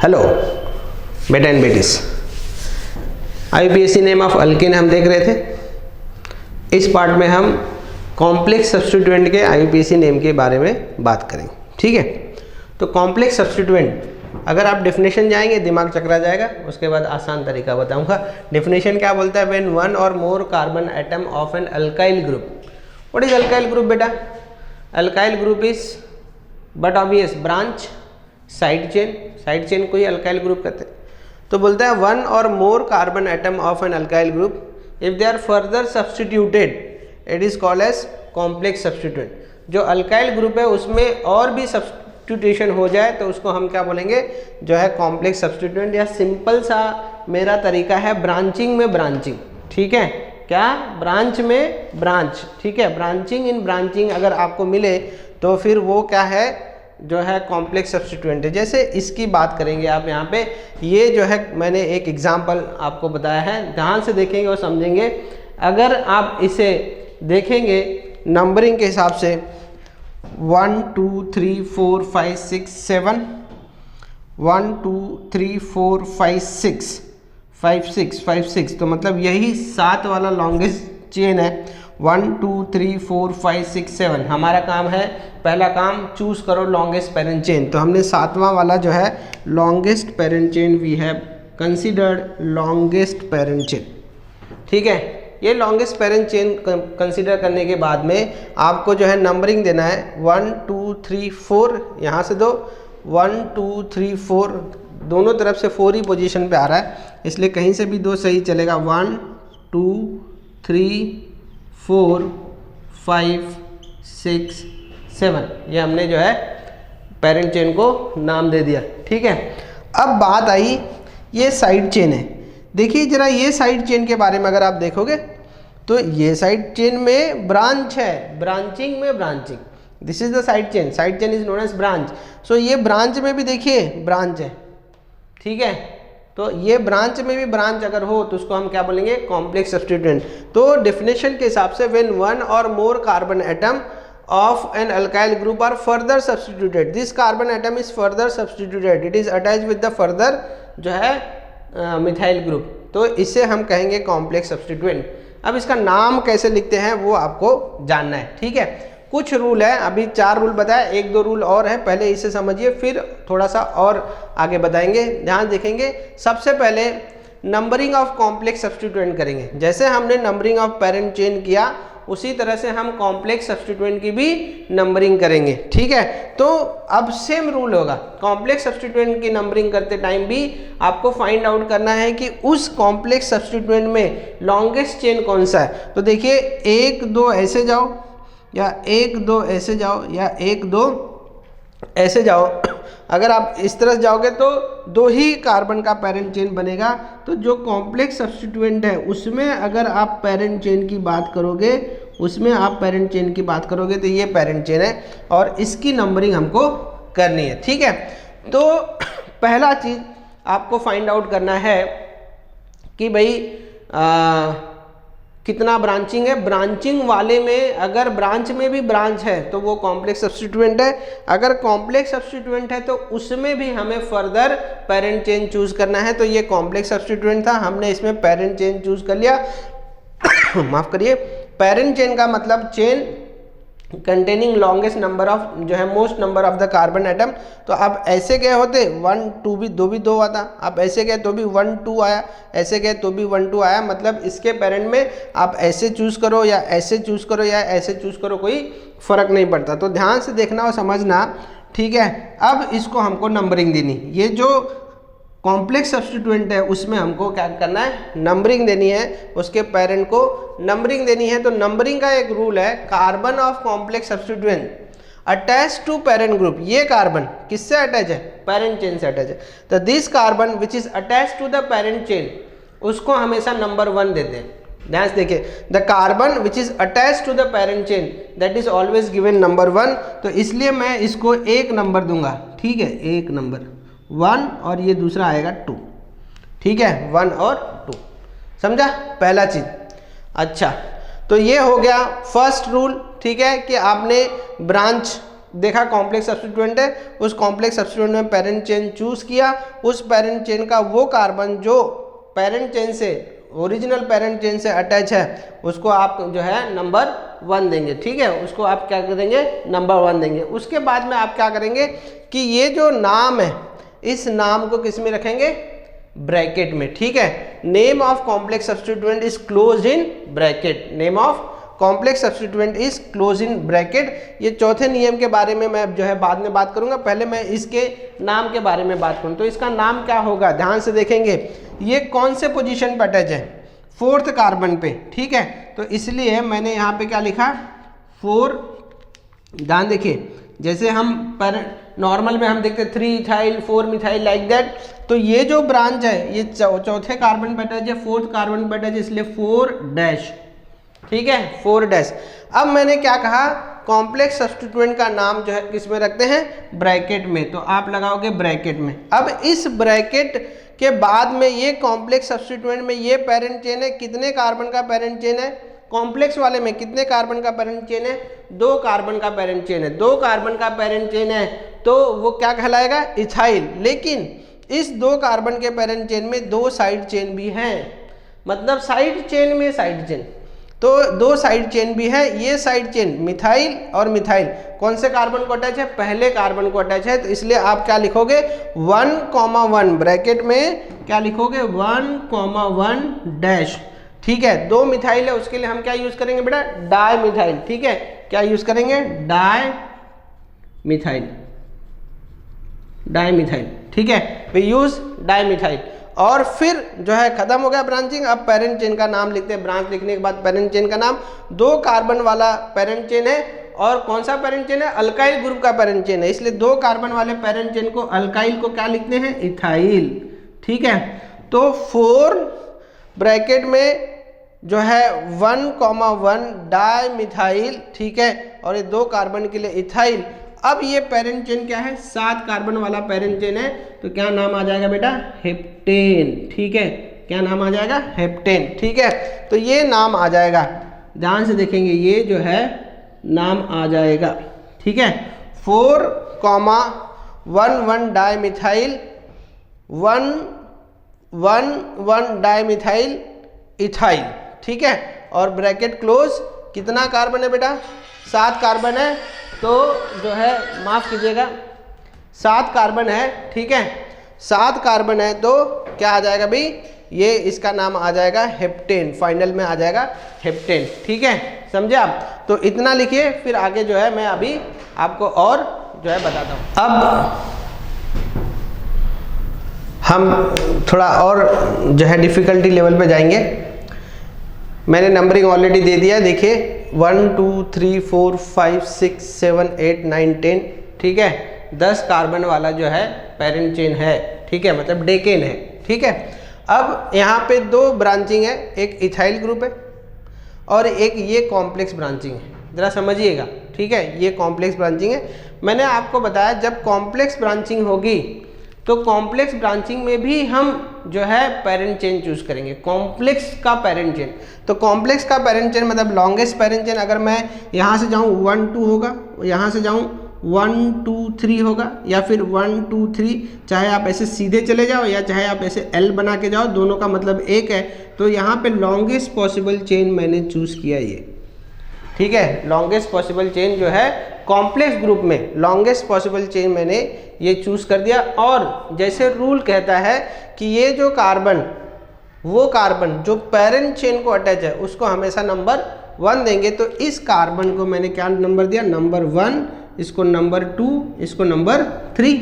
Hello बेटा and बेटीज, IUPAC name of alkane हम देख रहे थे। इस पार्ट में हम कॉम्प्लेक्स सब्स्टिट्यूएंट के IUPAC नेम के बारे में बात करेंगे। ठीक है, तो कॉम्प्लेक्स सब्स्टिट्यूएंट अगर आप डेफिनेशन जाएंगे दिमाग चकरा जाएगा, उसके बाद आसान तरीका बताऊंगा। डेफिनेशन क्या बोलता है? व्हेन वन और more carbon atom of an alkyl group. What is alkyl group बेटा? Alkyl group is but obvious branch side chain को ही अल्काइल ग्रुप कहते हैं। तो बोलता है वन और more carbon atom of an alkyl group if they are further substituted it is called as complex substituent. जो अल्काइल ग्रुप है उसमें और भी सब्स्टिट्यूशन हो जाए तो उसको हम क्या बोलेंगे? जो है कॉम्प्लेक्स सब्स्टिट्यूएंट। या सिंपल सा मेरा तरीका है ब्रांचिंग में ब्रांचिंग। ठीक है, क्या? ब्रांच में ब्रांच। ठीक है, ब्रांचिंग इन ब्रांचिंग अगर आपको मिले तो फिर वो क्या है? जो है कॉम्प्लेक्स सब्स्टिट्यूएंट है। जैसे इसकी बात करेंगे आप यहाँ पे, ये जो है मैंने एक एग्जांपल आपको बताया है, ध्यान से देखेंगे और समझेंगे। अगर आप इसे देखेंगे नंबरिंग के हिसाब से 1 2 3 4 5 6 7 1 2 3 4 5 6 5 6 5 6, तो मतलब यही 7 वाला लॉन्गेस्ट चेन है। 1 2 3 4 5 6 7 हमारा काम है, पहला काम चूज करो लॉन्गेस्ट पेरेंट चेन। तो हमने 7वां वाला जो है longest parent chain we have considered longest parent chain. ठीक है, ये लॉन्गेस्ट पेरेंट चेन कंसीडर करने के बाद में आपको जो है नंबरिंग देना है 1 2 3 4, यहाँ से दो 1 2 3 4, दोनों तरफ से 4 ही पोजीशन पे आ रहा है, इसलिए कहीं से भी दो सही चलेगा। 1 2 3 4 5 6 7, ये हमने जो है पेरेंट चेन को नाम दे दिया। ठीक है, अब बात आई ये साइड चेन है। देखिए जरा ये साइड चेन के बारे में अगर आप देखोगे तो ये साइड चेन में ब्रांच है, ब्रांचिंग में branching. This is the side chain, side chain is known as branch. सो ये ब्रांच में भी देखिए ब्रांच है। ठीक है, तो ये ब्रांच में भी ब्रांच अगर हो तो उसको हम क्या बोलेंगे? Complex substituent. तो डेफिनेशन के हिसाब से व्हेन वन और more carbon atom of an alkyl group are further substituted, this carbon atom is further substituted, it is attached with the further जो है मिथाइल ग्रुप, तो इसे हम कहेंगे कॉम्प्लेक्स सब्स्टिट्यूएंट। अब इसका नाम कैसे लिखते हैं वो आपको जानना है। ठीक है, कुछ रूल है, अभी 4 रूल बताया, 1-2 रूल और है, पहले इसे समझिए फिर थोड़ा सा और आगे बताएंगे। ध्यान देखेंगे, सबसे पहले नंबरिंग ऑफ कॉम्प्लेक्स सब्स्टिट्यूएंट करेंगे। जैसे हमने नंबरिंग ऑफ पेरेंट चेन किया उसी तरह से हम कॉम्प्लेक्स सब्स्टिट्यूएंट की भी नंबरिंग करेंगे। ठीक है, तो अब सेम रूल होगा। कॉम्प्लेक्स सब्स्टिट्यूएंट की नंबरिंग करते टाइम भी आपको फाइंड आउट करना है कि उस कॉम्प्लेक्स सब्स्टिट्यूएंट में लॉन्गेस्ट चेन कौन सा है। तो देखिए 1 2 ऐसे जाओ, या 1 2 ऐसे जाओ, या 1 2 ऐसे जाओ। अगर आप इस तरह जाओगे तो 2 ही कार्बन का पेरेंट चेन बनेगा। तो जो कॉम्प्लेक्स सब्स्टिट्यूएंट है उसमें अगर आप पेरेंट चेन की बात करोगे, उसमें आप पेरेंट चेन की बात करोगे तो ये पेरेंट चेन है और इसकी नंबरिंग हमको करनी है। ठीक है, तो पहला चीज आपको फाइंड आउट करना है कि भाई कितना ब्रांचिंग है। ब्रांचिंग वाले में अगर ब्रांच में भी ब्रांच है तो वो कॉम्प्लेक्स सब्स्टिट्यूएंट है। अगर कॉम्प्लेक्स सब्स्टिट्यूएंट है तो उसमें भी हमें फर्दर पेरेंट चेन चूज करना है। तो ये कॉम्प्लेक्स सब्स्टिट्यूएंट था, हमने इसमें पेरेंट चेन चूज कर लिया। माफ करिए, पेरेंट चेन का मतलब chain containing longest number of जो है most number of the carbon atom. तो अब ऐसे गए होते 1 2 भी 2 आता, अब ऐसे गए तो भी 1 2 आया, ऐसे गए तो भी 1 2 आया। मतलब इसके पेरेंट में आप ऐसे चूज करो या ऐसे चूज करो या ऐसे चूज करो, कोई फर्क नहीं पड़ता। तो ध्यान से देखना और समझना। ठीक है, अब इसको हमको नंबरिंग देनी। ये जो कॉम्प्लेक्स सब्स्टिट्यूएंट है उसमें हमको क्या करना है? नंबरिंग देनी है, उसके पेरेंट को नंबरिंग देनी है। तो नंबरिंग का एक रूल है, carbon of complex substituent attach to parent group. ये कार्बन किससे अटैच है? पेरेंट चेन से अटैच है। तो this carbon which is attach to the parent chain उसको हमेशा नंबर 1 देते हैं। ध्यान से देखिए, the carbon which is attach to the parent chain that is always given number 1। तो इसलिए मैं इसको 1 नंबर दूंगा। ठीक है, 1 नंबर 1 और ये दूसरा आएगा 2। ठीक है, 1 और 2, समझा पहला चीज। अच्छा, तो ये हो गया फर्स्ट रूल। ठीक है, कि आपने ब्रांच देखा कॉम्प्लेक्स सब्स्टिट्यूएंट है, उस कॉम्प्लेक्स सब्स्टिट्यूएंट में पेरेंट चेन चूज किया, उस पेरेंट चेन का वो कार्बन जो पेरेंट चेन से ओरिजिनल पेरेंट चेन से अटैच है उसको आप जो है नंबर 1 देंगे। ठीक है, उसको आप क्या कर देंगे, नंबर 1 देंगे। उसके बाद में आप क्या करेंगे कि ये जो नाम है इस नाम को किस में रखेंगे, ब्रैकेट में। ठीक है, name of complex substituent is close in bracket, name of complex substituent is close in bracket. ये चौथे नियम के बारे में मैं जो है बाद में बात करूंगा, पहले मैं इसके नाम के बारे में बात करूं। तो इसका नाम क्या होगा, ध्यान से देखेंगे, ये कौन से पोजीशन पर अटैच है, 4th कार्बन पे। ठीक है, तो इसलिए मैंने यहाँ पे क्या लिखा, 4। ध्यान देखिए, जैसे हम पर नॉर्मल में हम देखते 3 इथाइल 4 मिथाइल लाइक दैट, तो ये जो ब्रांच है ये चौथे कार्बन पे अटैच है, 4th कार्बन पे अटैच है, इसलिए 4 ठीक है, 4 अब मैंने क्या कहा, कॉम्प्लेक्स सब्स्टिट्यूएंट का नाम जो है किस में रखते हैं, ब्रैकेट में, तो आप लगाओगे ब्रैकेट में। अब इस ब्रैकेट के बाद में ये कॉम्प्लेक्स सब्स्टिट्यूएंट में ये पेरेंट चेन है, कितने कार्बन का पेरेंट चेन है, कॉम्प्लेक्स वाले में कितने कार्बन का पेरेंट चेन है, 2 कार्बन का पेरेंट चेन है। 2 कार्बन का पेरेंट चेन है तो वो क्या कहलाएगा, इथाइल। लेकिन इस 2 कार्बन के पेरेंट चेन में 2 साइड चेन भी हैं, मतलब साइड चेन में साइड चेन, तो 2 साइड चेन भी है। ये साइड चेन मिथाइल और मिथाइल कौन से कार्बन को अटैच है, पहले कार्बन को अटैच है, तो इसलिए आप क्या लिखोगे 1,1 ब्रैकेट में क्या लिखोगे 1,1 ठीक है, 2 मिथाइल है उसके लिए हम क्या यूज करेंगे बेटा, डाई मिथाइल। ठीक है, क्या यूज करेंगे, डाई मिथाइल। ठीक है, वी यूज डाई मिथाइल। और फिर जो है खत्म हो गया ब्रांचिंग। अब पेरेंट चेन का नाम लिखते हैं, ब्रांच लिखने के बाद पेरेंट चेन का नाम, 2 कार्बन वाला पेरेंट चेन है, और कौन सा पेरेंट चेन है, अल्काइल ग्रुप का पेरेंट चेन है, इसलिए 2 कार्बन वाले पेरेंट चेन को, अल्काइल को क्या लिखते हैं, इथाइल। ठीक है, तो 4 ब्रैकेट में जो है 1,1 डाई मिथाइल। ठीक है, और ये 2 कार्बन के लिए इथाइल। अब ये पेरेंट चेन क्या है, 7 कार्बन वाला पेरेंट चेन है, तो क्या नाम आ जाएगा बेटा, हेप्टेन। ठीक है, क्या नाम आ जाएगा, हेप्टेन। ठीक है, तो ये नाम आ जाएगा, ध्यान से देखेंगे, ये जो है नाम आ जाएगा। ठीक है, 4,1,1 di methyl, 1,1,1 di methyl ethyl. ठीक है, और ब्रैकेट क्लोज, कितना कार्बन है बेटा, 7 कार्बन है, तो जो है माफ कीजिएगा 7 कार्बन है। ठीक है, 7 कार्बन है तो क्या आ जाएगा भाई, ये इसका नाम आ जाएगा हेप्टेन, फाइनल में आ जाएगा हेप्टेन। ठीक है, समझे आप, तो इतना लिखिए, फिर आगे जो है मैं अभी आपको और जो है बताता हूँ। अब हम थोड़ा और जो है डिफ़िकल्टी लेवल पे जाएंगे। मैंने नंबरिंग ऑलरेडी दे दिया, देखिए 1 2 3 4 5 6 7 8 9 10। ठीक है, 10 कार्बन वाला जो है पेरेंट चेन है। ठीक है, मतलब डेकेन है। ठीक है, अब यहाँ पे 2 ब्रांचिंग है, एक इथाइल ग्रुप है और एक ये कॉम्प्लेक्स ब्रांचिंग है, ज़रा समझिएगा। ठीक है, ये कॉम्प्लेक्स ब्रांचिंग है। मैंने आपको बताया जब कॉम्प्लेक्स ब्रांचिंग होगी तो कॉम्प्लेक्स ब्रांचिंग में भी हम जो है पेरेंट चेन चूज करेंगे, कॉम्प्लेक्स का पेरेंट चेन। तो कॉम्प्लेक्स का पेरेंट चेन मतलब लॉन्गेस्ट पेरेंट चेन, अगर मैं यहाँ से जाऊँ 1 2 होगा, यहाँ से जाऊँ 1 2 3 होगा, या फिर 1 2 3, चाहे आप ऐसे सीधे चले जाओ या चाहे आप ऐसे L बना के जाओ, दोनों का मतलब एक है। तो यहाँ पे लॉन्गेस्ट पॉसिबल चेन मैंने चूज़ किया ये। ठीक है, लॉन्गेस्ट पॉसिबल चेन जो है कॉम्प्लेक्स ग्रुप में लॉन्गेस्ट पॉसिबल चेन मैंने ये चूज़ कर दिया। और जैसे रूल कहता है कि ये जो कार्बन, वो कार्बन जो पेरेंट चेन को अटैच है उसको हमेशा नंबर 1 देंगे। तो इस कार्बन को मैंने क्या नंबर दिया, नंबर 1, इसको नंबर 2, इसको नंबर 3।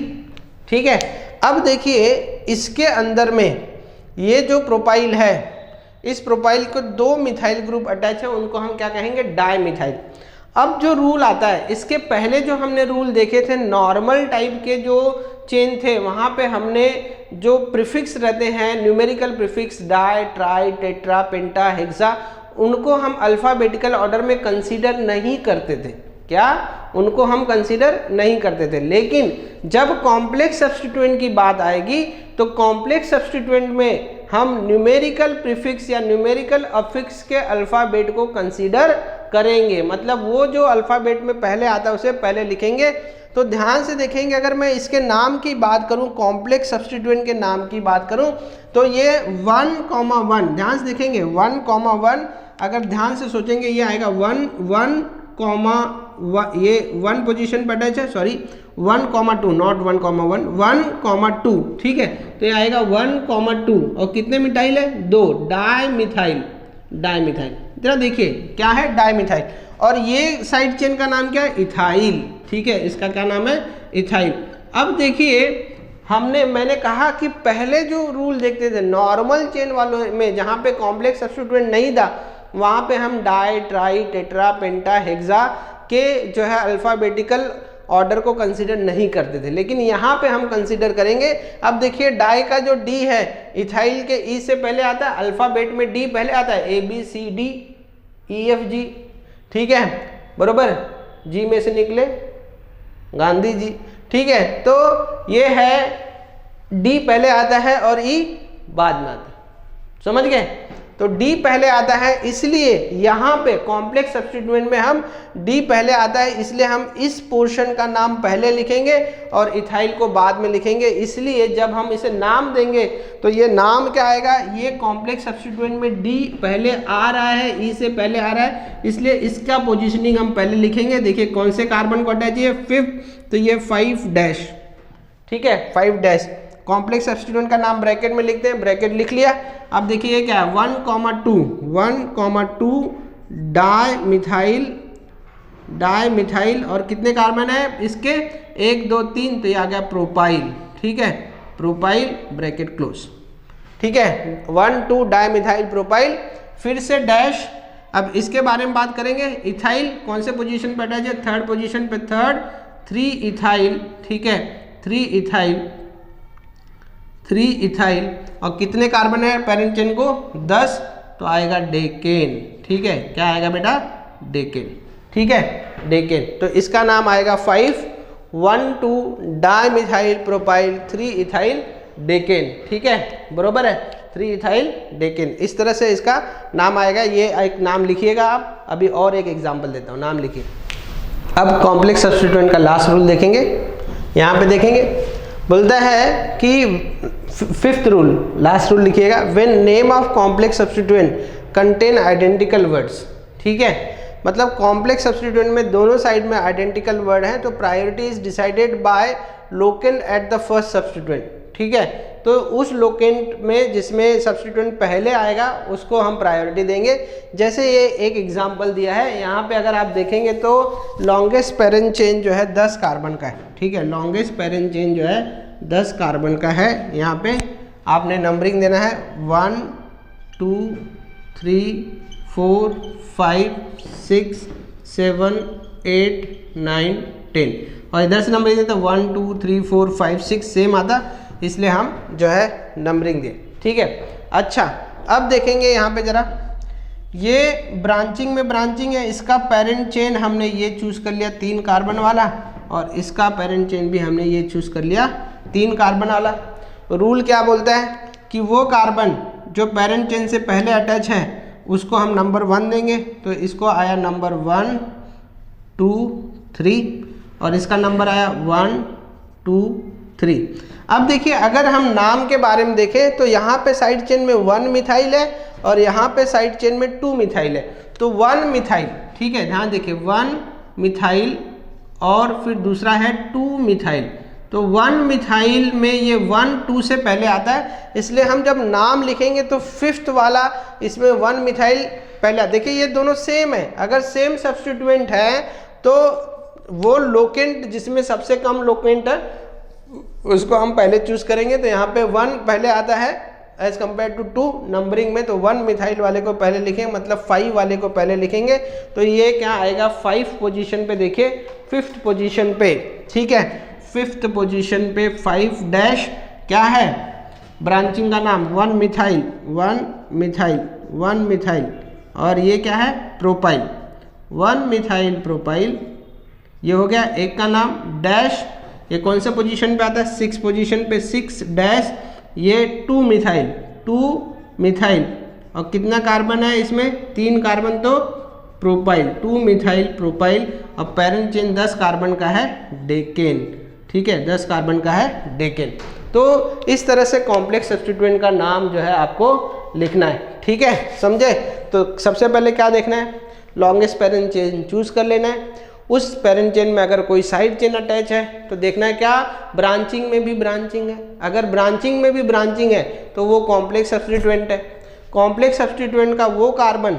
ठीक है, अब देखिए इसके अंदर में ये जो प्रोपाइल है, इस प्रोपाइल को 2 मिथाइल ग्रुप अटैच है, उनको हम क्या कहेंगे, डाई मिथाइल। अब जो रूल आता है, इसके पहले जो हमने रूल देखे थे नॉर्मल टाइप के जो चेन थे, वहाँ पे हमने जो प्रीफिक्स रहते हैं, numerical prefix di, tri, tetra, penta, hexa, उनको हम अल्फ़ाबेटिकल ऑर्डर में कंसीडर नहीं करते थे। क्या, उनको हम कंसीडर नहीं करते थे। लेकिन जब कॉम्प्लेक्स सब्स्टिट्यूएंट की बात आएगी तो कॉम्प्लेक्स सब्स्टिट्यूएंट में हम न्यूमेरिकल प्रीफिक्स या न्यूमेरिकल अफिक्स के अल्फ़ाबेट को कंसीडर करेंगे, मतलब वो जो अल्फ़ाबेट में पहले आता है उसे पहले लिखेंगे। तो ध्यान से देखेंगे, अगर मैं इसके नाम की बात करूं, कॉम्प्लेक्स सब्स्टिट्यूएंट के नाम की बात करूं, तो ये 1,1, ध्यान से देखेंगे 1,1, अगर ध्यान से सोचेंगे ये आएगा 1, ये 1 पोजीशन पर अटैच है, सॉरी 1,2, नॉट 1,1, 1,2, ठीक है। तो ये आएगा 1,2 और कितने मिथाइल है? 2, डाइमिथाइल। जरा देखिए क्या है? डाइमिथाइल। और ये साइड चेन का नाम क्या है? इथाइल, ठीक है, इसका क्या नाम है? इथाइल। अब देखिए मैंने कहा कि पहले जो रूल देखते थे नॉर्मल चेन वालों में, जहाँ पे कॉम्प्लेक्स सब्स्टिट्यूएंट नहीं था, वहाँ पे हम die, tri, tetra, penta, hexa के जो है अल्फ़ाबेटिकल ऑर्डर को कंसीडर नहीं करते थे, लेकिन यहाँ पे हम कंसीडर करेंगे। अब देखिए डाई का जो डी है, इथाइल के ई से पहले आता है, अल्फ़ाबेट में डी पहले आता है, ABCD EFG, ठीक है, बरोबर। जी में से निकले गांधी जी, ठीक है। तो ये है डी पहले आता है और ई बाद में आता है, समझ गए? तो डी पहले आता है, इसलिए यहाँ पे कॉम्प्लेक्स सब्स्टिट्यूएंट में हम डी पहले आता है, इसलिए हम इस पोर्शन का नाम पहले लिखेंगे और इथाइल को बाद में लिखेंगे। इसलिए जब हम इसे नाम देंगे तो ये नाम क्या आएगा? ये कॉम्प्लेक्स सब्स्टिट्यूएंट में डी पहले आ रहा है, ई से पहले आ रहा है, इसलिए इसका पोजिशनिंग हम पहले लिखेंगे। देखिए कौन से कार्बन को अटैच है? 5, तो ये 5 ठीक है, 5 कॉम्प्लेक्स सब्स्टिट्यूएंट का नाम ब्रैकेट में लिखते हैं, ब्रैकेट लिख लिया। अब देखिए क्या है? 1,2 डाइमिथाइल और कितने कार्बन है इसके? 1, 2, 3, तो ये आ गया प्रोपाइल, ठीक है, प्रोपाइल, ब्रैकेट क्लोज, ठीक है। 1, 2 डाइमिथाइल प्रोपाइल, फिर से डैश। अब इसके बारे में बात करेंगे। इथाइल कौन से पोजीशन पर अटैच है? 3rd पोजीशन पे, 3 इथाइल, ठीक है, 3 इथाइल और कितने कार्बन है पेरेंट चेन को? 10, तो आएगा डेकेन, ठीक है, क्या आएगा बेटा? डेकेन, ठीक है, डेकेन। तो इसका नाम आएगा 5,1,2 डाइमिथाइल प्रोपाइल 3 इथाइल डेकेन, ठीक है, बरोबर है, 3 इथाइल डेकेन। इस तरह से इसका नाम आएगा। ये एक नाम लिखिएगा आप। अभी और एक एग्जाम्पल देता हूँ, नाम लिखिए। अब कॉम्प्लेक्स सब्स्टिट्यूएंट का लास्ट रूल देखेंगे। यहाँ पे देखेंगे, बोलता है कि 5th रूल, लास्ट रूल लिखिएगा, when name of complex substituent contain identical words, ठीक है, मतलब कॉम्प्लेक्स सब्स्टिट्यूएंट में दोनों साइड में आइडेंटिकल वर्ड है, तो priority is decided by locant at the first substituent, ठीक है। तो उस लोकेंट में जिसमें सब्स्टिट्यूएंट पहले आएगा उसको हम प्रायोरिटी देंगे। जैसे ये एक एग्जांपल दिया है, यहाँ पे अगर आप देखेंगे तो लॉन्गेस्ट पेरेंट चेन जो है 10 कार्बन का है, ठीक है, लॉन्गेस्ट पेरेंट चेन जो है 10 कार्बन का है। यहाँ पे आपने नंबरिंग देना है 1, 2, 3, 4, 5, 6, 7, 8, 9, 10 और इधर से नंबरिंग देते हैं 1, 2, 3, 4, 5, 6 सेम आता, इसलिए हम जो है नंबरिंग दें, ठीक है। अच्छा, अब देखेंगे यहाँ पे जरा, ये ब्रांचिंग में ब्रांचिंग है, इसका पेरेंट चेन हमने ये चूज कर लिया 3 कार्बन वाला और इसका पेरेंट चेन भी हमने ये चूज कर लिया 3 कार्बन वाला। रूल क्या बोलता है कि वो कार्बन जो पेरेंट चेन से पहले अटैच है उसको हम नंबर 1 देंगे, तो इसको आया नंबर 1, 2, 3 और इसका नंबर आया 1, 2, 3। अब देखिए अगर हम नाम के बारे में देखें तो यहाँ पे साइड चेन में 1 मिथाइल है और यहाँ पे साइड चेन में 2 मिथाइल है, तो 1 मिथाइल, ठीक है, ध्यान देखिए 1 मिथाइल और फिर दूसरा है 2 मिथाइल, तो 1 मिथाइल में ये 1, 2 से पहले आता है, इसलिए हम जब नाम लिखेंगे तो 5th वाला इसमें 1 मिथाइल पहले। देखिए ये दोनों सेम है, अगर सेम सब्स्टिट्यूएंट है तो वो लोकेंट जिसमें सबसे कम लोकेंट है उसको हम पहले चूज करेंगे, तो यहाँ पे 1 पहले आता है एज कम्पेयर टू 2 नंबरिंग में, तो 1 मिथाइल वाले को पहले लिखेंगे, मतलब 5 वाले को पहले लिखेंगे, तो ये क्या आएगा 5 पोजीशन पे, देखिए 5th पोजीशन पे, ठीक है, 5th पोजीशन पे 5 डैश क्या है ब्रांचिंग का नाम 1 मिथाइल 1 मिथाइल 1 मिथाइल और ये क्या है प्रोपाइल 1 मिथाइल प्रोपाइल, ये हो गया एक का नाम डैश, ये कौन से पोजीशन पे आता है 6 पोजीशन पे 6 डैश, ये 2 मिथाइल और कितना कार्बन है इसमें 3 कार्बन, तो प्रोपाइल, 2 मिथाइल प्रोपाइल, और पैरेंट चेन 10 कार्बन का है डेकेन, ठीक है, 10 कार्बन का है डेकेन। तो इस तरह से कॉम्प्लेक्स सब्स्टिट्यूएंट का नाम जो है आपको लिखना है, ठीक है, समझे। तो सबसे पहले क्या देखना है, लॉन्गेस्ट पैरेंट चेन चूज कर लेना है। उस पैरेंट चेन में अगर कोई साइड चेन अटैच है तो देखना है क्या ब्रांचिंग में भी ब्रांचिंग है, अगर ब्रांचिंग में भी ब्रांचिंग है तो वो कॉम्प्लेक्स सब्स्टिट्यूएंट है। कॉम्प्लेक्स सब्स्टिट्यूएंट का वो कार्बन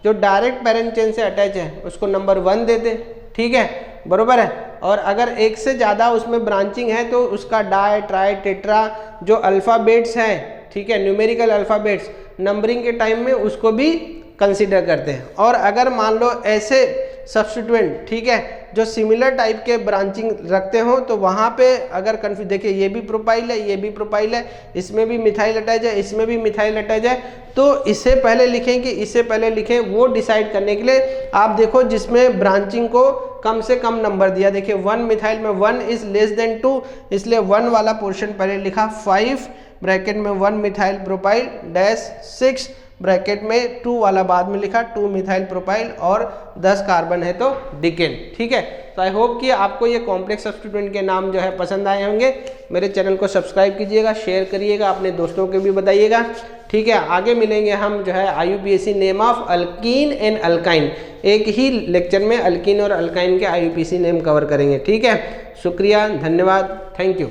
जो डायरेक्ट पैरेंट चेन से अटैच है उसको नंबर 1 देते, ठीक है, बरोबर है। और अगर एक से ज़्यादा उसमें ब्रांचिंग है तो उसका डाई ट्राई टेट्रा जो अल्फ़ाबेट्स हैं, ठीक है, न्यूमेरिकल अल्फ़ाबेट्स नंबरिंग के टाइम में उसको भी कंसीडर करते हैं। और अगर मान लो ऐसे सब्स्टिट्यूएंट, ठीक है, जो सिमिलर टाइप के ब्रांचिंग रखते हो तो वहाँ पे अगर कन्फ्यूज, देखिए ये भी प्रोपाइल है, ये भी प्रोपाइल है, इसमें भी मिथाइल अटैच है, इसमें भी मिथाइल अटैच है, तो इससे पहले लिखें कि इससे पहले लिखें वो डिसाइड करने के लिए आप देखो जिसमें ब्रांचिंग को कम से कम नंबर दिया। देखिए 1 मिथाइल में 1 इज लेस देन 2, इसलिए 1 वाला पोर्शन पहले लिखा, 5 ब्रैकेट में 1 मिथाइल प्रोपाइल डैश 6 ब्रैकेट में 2 वाला बाद में लिखा, 2 मिथाइल प्रोपाइल, और 10 कार्बन है तो डिकेन, ठीक है। तो आई होप कि आपको ये कॉम्प्लेक्स सब्स्टिट्यूएंट के नाम जो है पसंद आए होंगे। मेरे चैनल को सब्सक्राइब कीजिएगा, शेयर करिएगा, अपने दोस्तों को भी बताइएगा, ठीक है। आगे मिलेंगे हम जो है IUPAC name of alkyne and alkyne, एक ही लेक्चर में अल्कीन और अल्काइन के IUPAC नेम कवर करेंगे, ठीक है। शुक्रिया, धन्यवाद, थैंक यू।